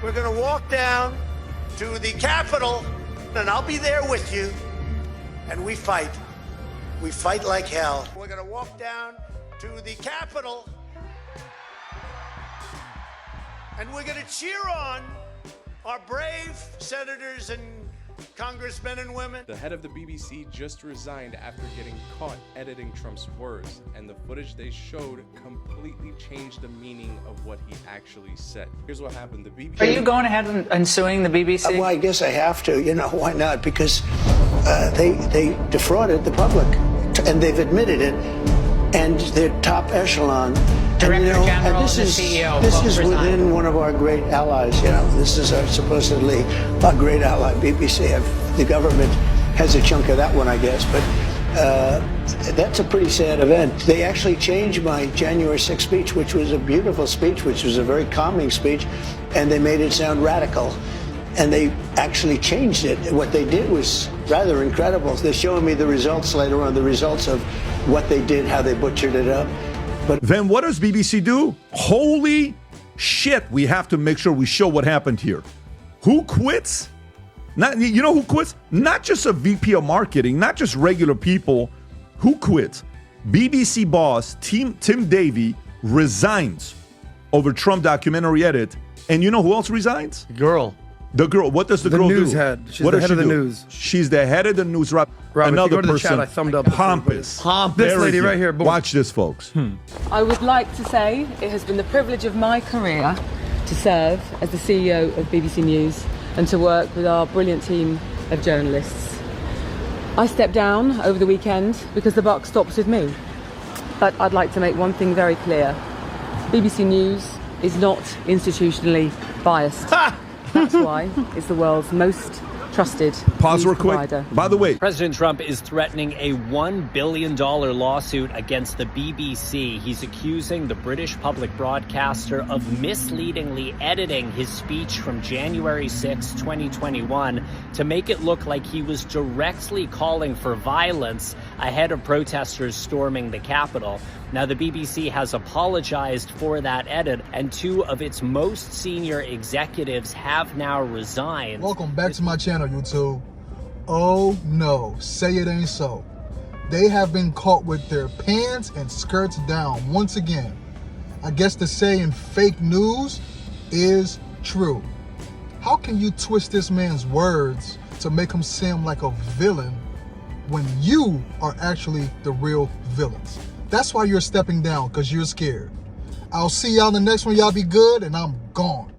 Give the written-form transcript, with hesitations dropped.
We're going to walk down to the Capitol, and I'll be there with you. And we fight. We fight like hell. We're going to walk down to the Capitol, and we're going to cheer on our brave senators and congressmen and women. The head of the BBC just resigned after getting caught editing Trump's words, and the footage they showed completely changed the meaning of what he actually said. Here's what happened. The BBC... Are you going ahead and suing the BBC? Well, I guess I have to. You know, why not? Because they defrauded the public, and they've admitted it, and they're top echelon. Director General and this and is, the CEO This is resigned. within one of our great allies. You know, this is supposedly a great ally. BBC, the government has a chunk of that one, I guess, but that's a pretty sad event. They actually changed my January 6th speech, which was a beautiful speech, which was a very calming speech, and they made it sound radical. And they actually changed it. What they did was rather incredible. They're showing me the results later on, the results of what they did, how they butchered it up. But then what does BBC do? Holy shit, we have to make sure we show what happened here. Who quits? You know who quits? Not just a VP of marketing, not just regular people. Who quits? BBC boss Tim Davie resigns over Trump documentary edit. And you know who else resigns? Girl. The girl. What does the girl do? The news head. She's what the does head she of the do? news. She's the head of the news. Rob, Another if you go to the person. chat, I thumbed up. Pompous. This Very lady good. right here. Boom. Watch this, folks. I would like to say it has been the privilege of my career to serve as the CEO of BBC News and to work with our brilliant team of journalists. I stepped down over the weekend because the buck stops with me. But I'd like to make one thing very clear. BBC News is not institutionally biased. That's why it's the world's most trusted Pause real news quick. provider. By the way, President Trump is threatening a $1 billion lawsuit against the BBC. He's accusing the British public broadcaster of misleadingly editing his speech from January 6, 2021 to make it look like he was directly calling for violence ahead of protesters storming the Capitol. Now, the BBC has apologized for that edit, and two of its most senior executives have now resigned. Welcome back to my channel, YouTube. Oh no, say it ain't so. They have been caught with their pants and skirts down once again. I guess the saying fake news is true. How can you twist this man's words to make him seem like a villain when you are actually the real villains? That's why you're stepping down, because you're scared. I'll see y'all in the next one. Y'all be good, and I'm gone.